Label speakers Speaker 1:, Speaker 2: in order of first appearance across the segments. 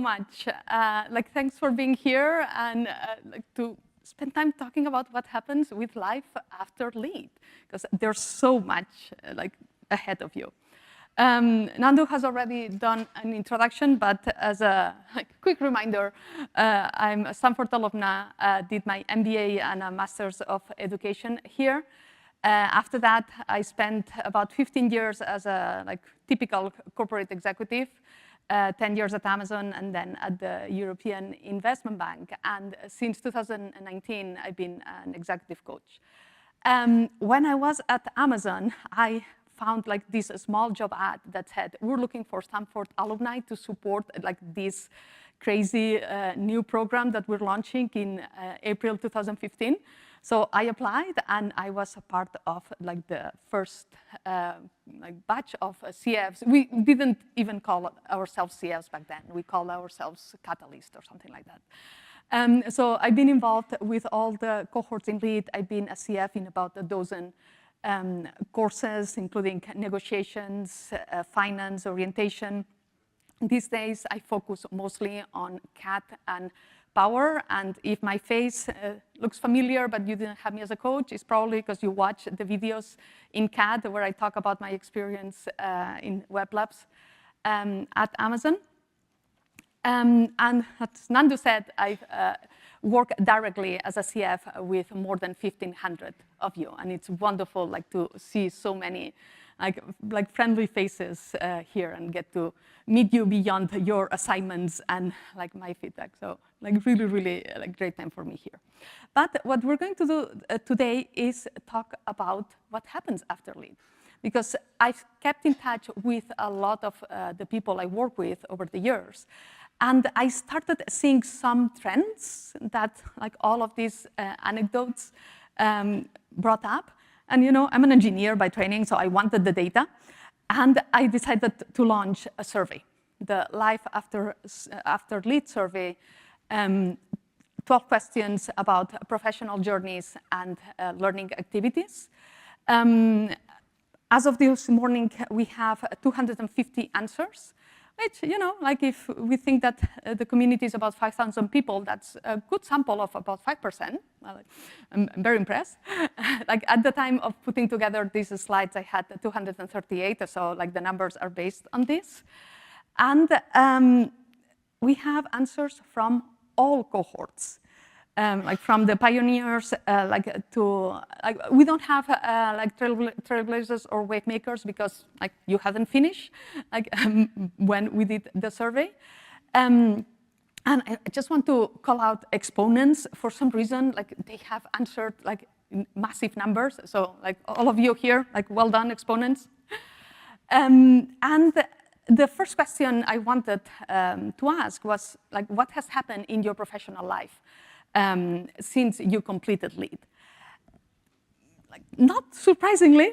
Speaker 1: much. Thanks for being here and to spend time talking about what happens with life after lead, because there's so much ahead of you. Nandu has already done an introduction, but as a quick reminder, I'm a Stanford alumna, did my MBA and a Master's of Education here. After that, I spent about 15 years as a typical corporate executive, 10 years at Amazon, and then at the European Investment Bank. And since 2019, I've been an executive coach. When I was at Amazon, I found this small job ad that said, we're looking for Stanford alumni to support this crazy new program that we're launching in April 2015. So I applied, and I was a part of the first batch of CFs. We didn't even call ourselves CFs back then. We called ourselves Catalyst or something like that. So I've been involved with all the cohorts in Lead. I've been a CF in about a dozen courses, including negotiations, finance, orientation. These days, I focus mostly on CAT and Power, and if my face looks familiar, but you didn't have me as a coach, it's probably because you watch the videos in CAD where I talk about my experience in web labs at Amazon. And as Nandu said, I've worked directly as a CF with more than 1,500 of you, and it's wonderful to see so many friendly faces here and get to meet you beyond your assignments and my feedback. So really, really great time for me here. But what we're going to do today is talk about what happens after Lead. Because I've kept in touch with a lot of the people I work with over the years. And I started seeing some trends that all of these anecdotes brought up. And I'm an engineer by training, so I wanted the data. And I decided to launch a survey, the Life After Lead survey, 12 questions about professional journeys and learning activities. As of this morning, we have 250 answers, which, if we think that the community is about 5,000 people, that's a good sample of about 5%. I'm very impressed. At the time of putting together these slides, I had 238, so the numbers are based on this. And we have answers from all cohorts. From the pioneers we don't have trailblazers or wave makers because you haven't finished when we did the survey. And I just want to call out exponents. For some reason, they have answered in massive numbers. So all of you here, well done, exponents. And the first question I wanted to ask was what has happened in your professional life since you completed Lead? Not surprisingly,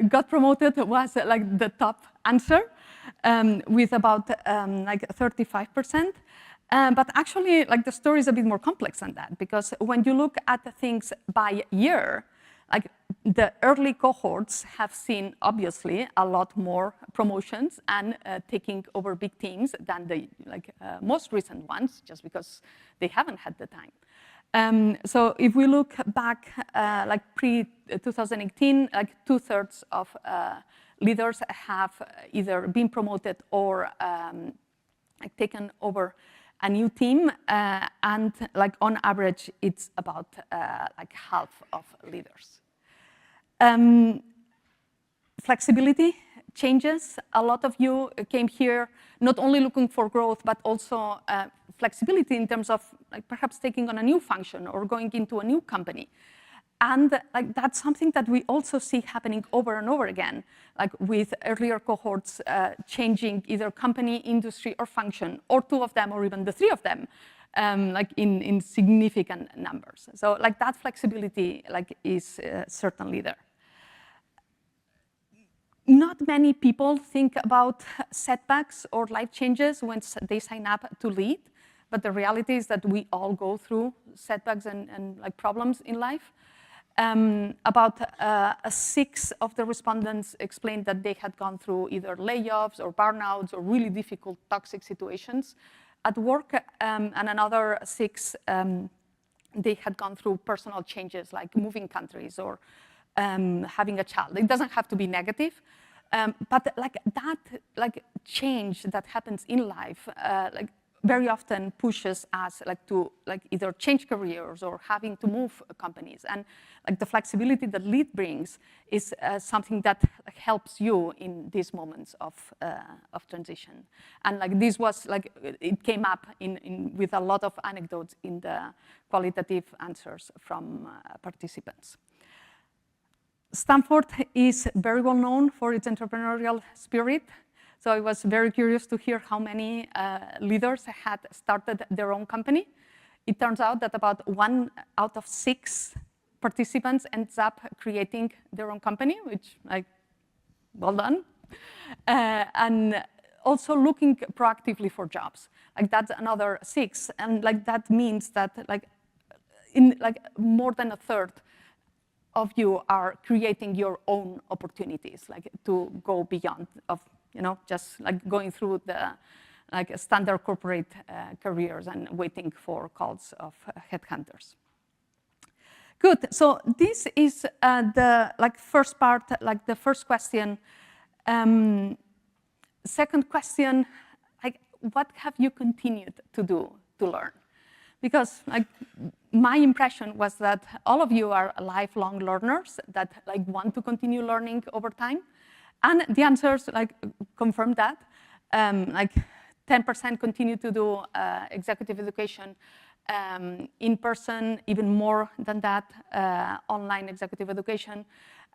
Speaker 1: got promoted was the top answer with about 35%. But actually, the story is a bit more complex than that, because when you look at the things by year, the early cohorts have seen, obviously, a lot more promotions and taking over big teams than the most recent ones, just because they haven't had the time. So if we look back, pre-2018, 2/3 of leaders have either been promoted or taken over a new team, and on average, it's about half of leaders. Flexibility changes. A lot of you came here not only looking for growth, but also flexibility in terms of perhaps taking on a new function or going into a new company. And that's something that we also see happening over and over again, with earlier cohorts changing either company, industry, or function, or two of them, or even the three of them, in significant numbers. So that flexibility is certainly there. Not many people think about setbacks or life changes when they sign up to Lead, but the reality is that we all go through setbacks and problems in life. About 6 of the respondents explained that they had gone through either layoffs or burnouts or really difficult toxic situations at work, and another 6, they had gone through personal changes like moving countries or having a child. It doesn't have to be negative, but like that, like change that happens in life, like very often pushes us like to like either change careers or having to move companies. And like the flexibility that lead brings is something that like, helps you in these moments of transition. And like this was like, it came up with a lot of anecdotes in the qualitative answers from participants. Stanford is very well known for its entrepreneurial spirit. So I was very curious to hear how many leaders had started their own company. It turns out that about 1 out of 6 participants ends up creating their own company, which, like, well done. And also looking proactively for jobs. Like that's another 6, and like that means that like in like more than a third of you are creating your own opportunities, like to go beyond of just like going through the like standard corporate careers and waiting for calls of headhunters. Good. So this is the like first part, like the first question. Second question, like what have you continued to do to learn? Because like my impression was that all of you are lifelong learners that like want to continue learning over time. And the answers like confirm that. Like 10% continue to do executive education in person, even more than that, online executive education.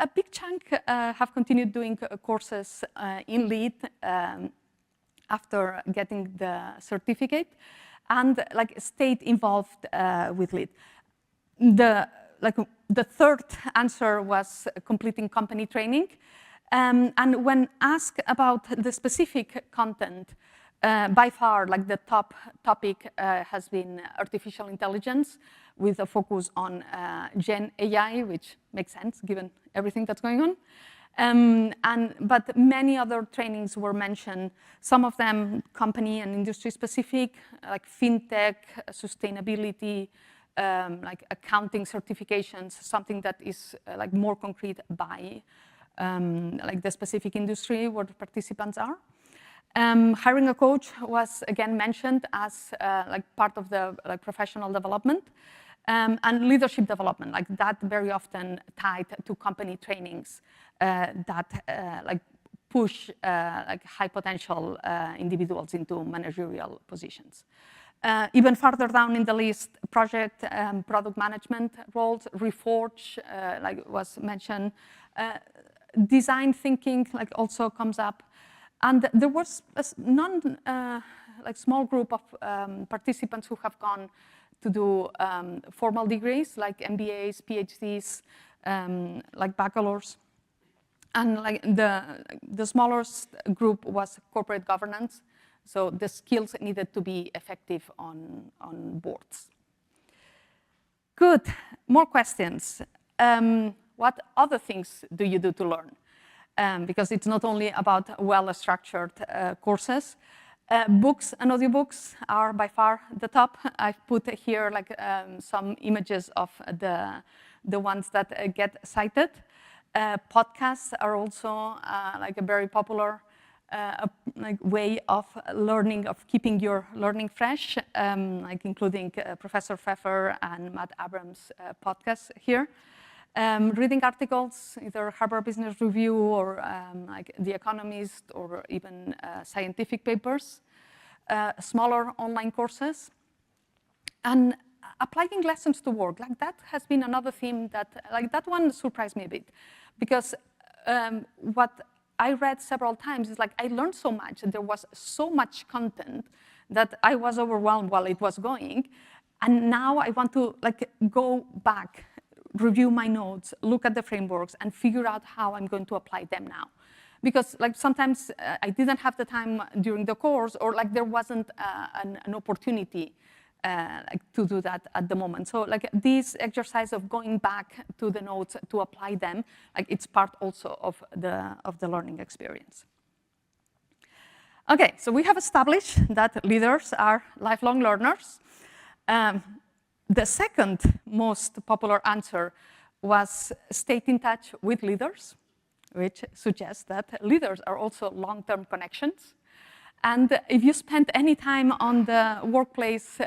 Speaker 1: A big chunk have continued doing courses in LEAD after getting the certificate, and like stayed involved with LEAD. The third answer was completing company training. And when asked about the specific content, by far, like the top topic has been artificial intelligence with a focus on Gen AI, which makes sense given everything that's going on. But many other trainings were mentioned, some of them company and industry specific, like fintech, sustainability, like accounting certifications, something that is like more concrete by like the specific industry where the participants are. Hiring a coach was again mentioned as like part of the like professional development, and leadership development, like that very often tied to company trainings that like push like high potential individuals into managerial positions. Even farther down in the list, project product management roles, Reforge, like was mentioned. Design thinking like also comes up, and there was a like small group of participants who have gone to do formal degrees like MBAs, PhDs, like bachelors, and like the smallest group was corporate governance. So the skills needed to be effective on boards. Good. More questions. What other things do you do to learn? Because it's not only about well-structured courses. Books and audiobooks are by far the top. I've put here like some images of the ones that get cited. Podcasts are also like a very popular like way of learning, of keeping your learning fresh, like including Professor Pfeffer and Matt Abrams' podcasts here. Reading articles, either Harvard Business Review or like The Economist or even scientific papers, smaller online courses, and applying lessons to work. Like that has been another theme that, like that one surprised me a bit, because what I read several times is like I learned so much, and there was so much content that I was overwhelmed while it was going, and now I want to like go back, review my notes, look at the frameworks, and figure out how I'm going to apply them now. Because like sometimes I didn't have the time during the course, or like there wasn't an opportunity like to do that at the moment. So like this exercise of going back to the notes to apply them, like it's part also of the learning experience. Okay, so we have established that leaders are lifelong learners. The second most popular answer was stay in touch with leaders, which suggests that leaders are also long-term connections. And if you spend any time on the workplace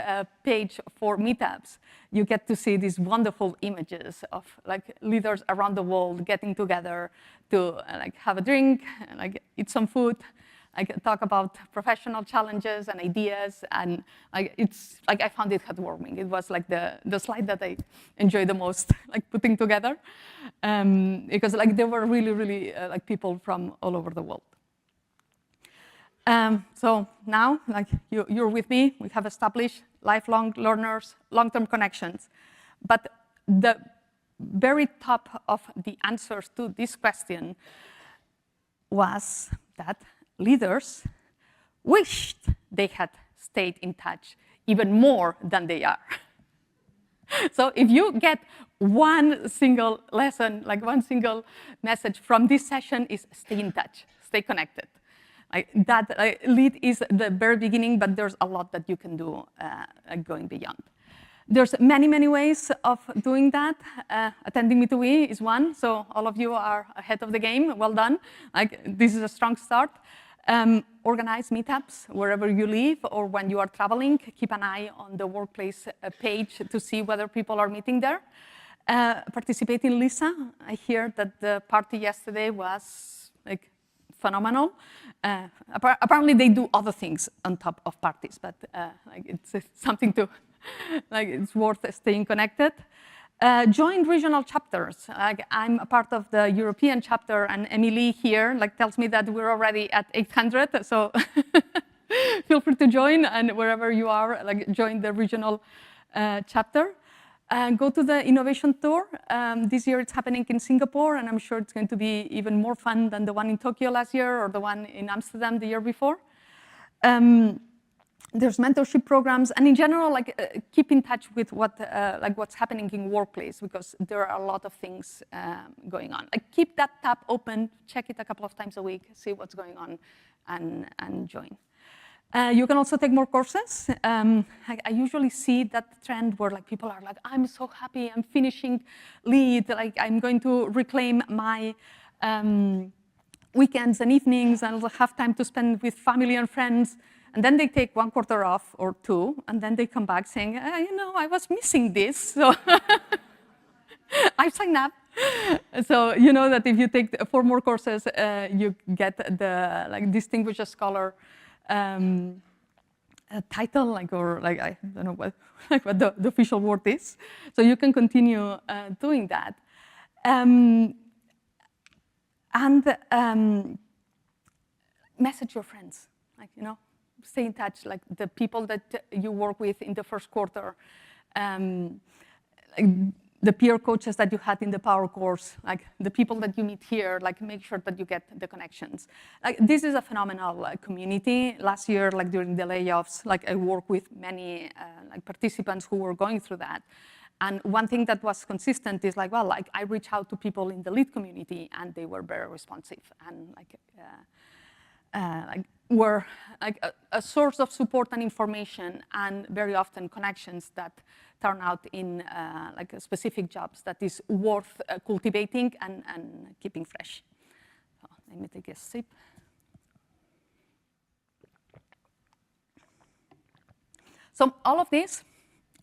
Speaker 1: page for meetups, you get to see these wonderful images of like leaders around the world getting together to like have a drink, like eat some food, like talk about professional challenges and ideas, and like it's like I found it heartwarming. It was like the slide that I enjoyed the most, like putting together, because like there were really like people from all over the world. So now, like you're with me, we have established lifelong learners, long-term connections. But the very top of the answers to this question was that leaders wished they had stayed in touch even more than they are. So if you get one single lesson, like one single message from this session is stay in touch, stay connected. That lead is the very beginning, but there's a lot that you can do going beyond. There's many ways of doing that. Attending Me2We is one, so all of you are ahead of the game. Well done. Like this is a strong start. Organize meetups wherever you live or when you are traveling. Keep an eye on the workplace page to see whether people are meeting there. Participate in Lisa. I hear that the party yesterday was like phenomenal. Apparently they do other things on top of parties, but like it's something to, like it's worth staying connected. Join regional chapters. Like I'm a part of the European chapter, and Emily here like tells me that we're already at 800. So feel free to join, and wherever you are, like join the regional chapter. Go to the innovation tour. This year it's happening in Singapore, and I'm sure it's going to be even more fun than the one in Tokyo last year or the one in Amsterdam the year before. There's mentorship programs, and in general, like keep in touch with what's happening in workplace, because there are a lot of things going on. Like keep that tab open, check it a couple of times a week, see what's going on, and join. You can also take more courses. I usually see that trend where like people are like, I'm so happy, I'm finishing lead, like I'm going to reclaim my weekends and evenings and have time to spend with family and friends. And then they take 1 quarter off or 2, and then they come back saying, you know, I was missing this, so I signed up. So you know that if you take 4 more courses, you get the like distinguished scholar title, like, or like I don't know what like what the official word is. So you can continue doing that, message your friends, like stay in touch, like the people that you work with in the first quarter, like the peer coaches that you had in the power course, like the people that you meet here, like make sure that you get the connections. Like this is a phenomenal community. Last year, like during the layoffs, like I worked with many like participants who were going through that. And one thing that was consistent is like, well, like I reach out to people in the lead community and they were very responsive and like were like a source of support and information, and very often connections that turn out in like specific jobs that is worth cultivating and keeping fresh. So let me take a sip. So all of these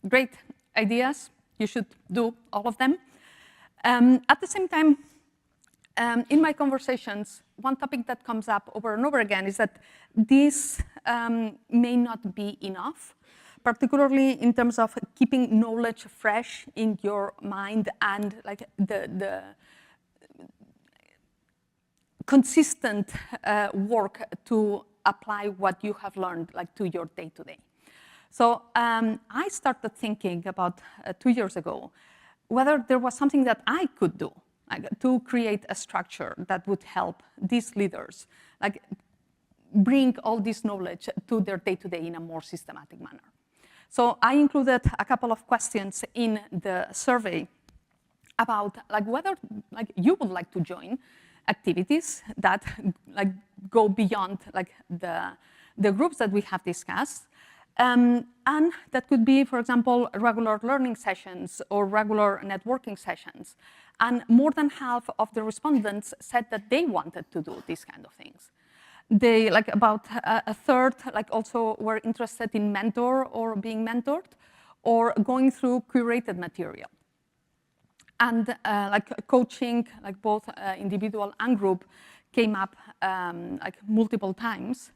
Speaker 1: great ideas, you should do all of them. At the same time, in my conversations, one topic that comes up over and over again is that this may not be enough, particularly in terms of keeping knowledge fresh in your mind and like the consistent work to apply what you have learned like to your day-to-day. So I started thinking about 2 years ago whether there was something that I could do to create a structure that would help these leaders like bring all this knowledge to their day-to-day in a more systematic manner. So I included a couple of questions in the survey about like whether like you would like to join activities that like go beyond like the groups that we have discussed. And that could be, for example, regular learning sessions or regular networking sessions. And more than half of the respondents said that they wanted to do these kind of things. They, like about a third, like also were interested in mentor or being mentored or going through curated material. And like coaching, like both individual and group, came up like multiple times.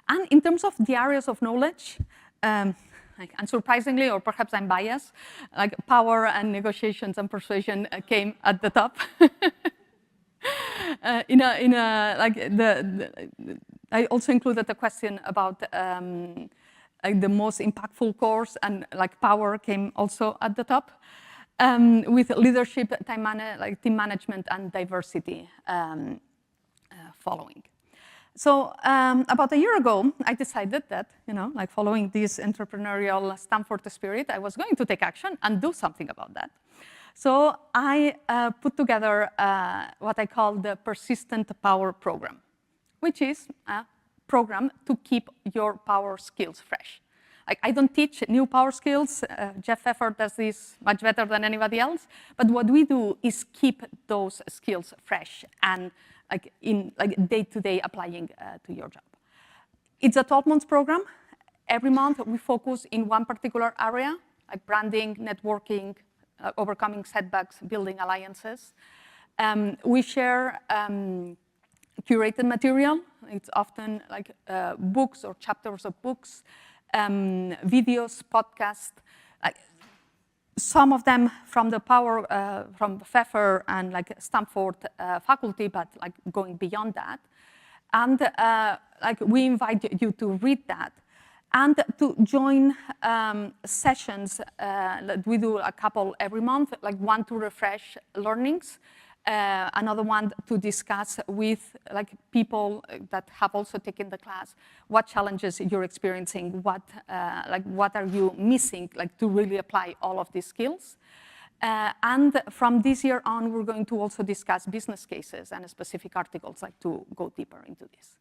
Speaker 1: And in terms of the areas of knowledge, like unsurprisingly, or perhaps I'm biased, like power and negotiations and persuasion came at the top. I also included a question about like the most impactful course, and like power came also at the top, with leadership, team management, and diversity following. So about a year ago, I decided that, like following this entrepreneurial Stanford spirit, I was going to take action and do something about that. So I put together what I call the Persistent Power Program, which is a program to keep your power skills fresh. Like, I don't teach new power skills. Jeff Pfeffer does this much better than anybody else. But what we do is keep those skills fresh and like in like day-to-day applying to your job. It's a 12-month program. Every month we focus in one particular area, like branding, networking, overcoming setbacks, building alliances. We share curated material. It's often like books or chapters of books, videos, podcasts. Some of them from the from Pfeffer and like Stanford faculty, but like going beyond that. And like we invite you to read that and to join sessions that we do a couple every month, like one to refresh learnings, another one to discuss with like people that have also taken the class what challenges you're experiencing, what are you missing, like to really apply all of these skills. And from this year on, we're going to also discuss business cases and specific articles, like to go deeper into this.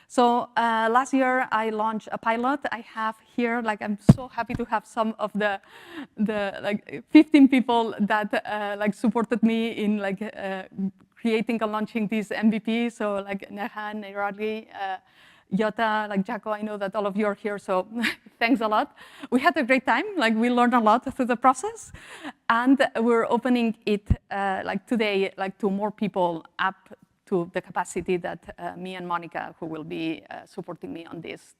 Speaker 1: So last year I launched a pilot. I have here, like I'm so happy to have some of the like 15 people that like supported me in like creating and launching this MVP. So like Nehan, Neirali, Yota, like Jaco, I know that all of you are here, so thanks a lot. We had a great time. Like we learned a lot through the process, and we're opening it like today, like to more people up to the capacity that me and Monica, who will be supporting me on this,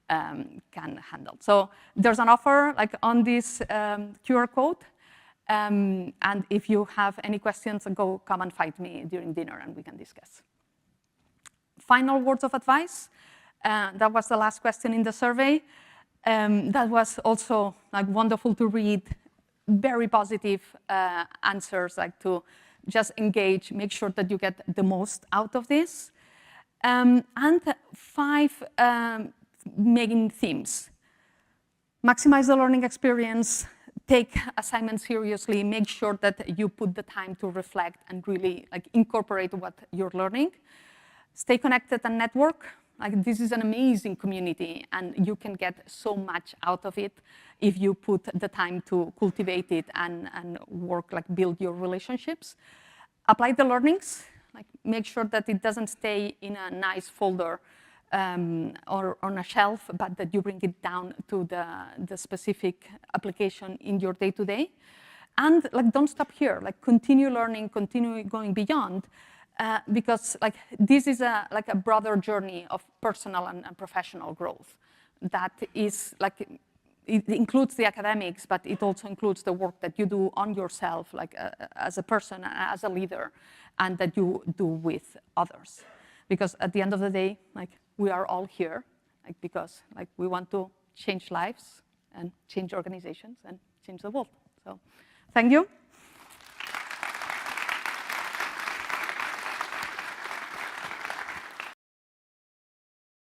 Speaker 1: can handle. So there's an offer like on this QR code. And if you have any questions, come and find me during dinner and we can discuss. Final words of advice. That was the last question in the survey. That was also like wonderful to read. Very positive answers, like to just engage, make sure that you get the most out of this. And 5 main themes. Maximize the learning experience, take assignments seriously, make sure that you put the time to reflect and really like incorporate what you're learning. Stay connected and network. Like this is an amazing community and you can get so much out of it if you put the time to cultivate it and work, like build your relationships. Apply the learnings, like make sure that it doesn't stay in a nice folder or on a shelf, but that you bring it down to the specific application in your day-to-day. And like don't stop here, like continue learning, continue going beyond. Because like this is like a broader journey of personal and professional growth that is like it includes the academics, but it also includes the work that you do on yourself, like as a person, as a leader, and that you do with others. Because at the end of the day, like we are all here, like because like we want to change lives and change organizations and change the world. So, thank you.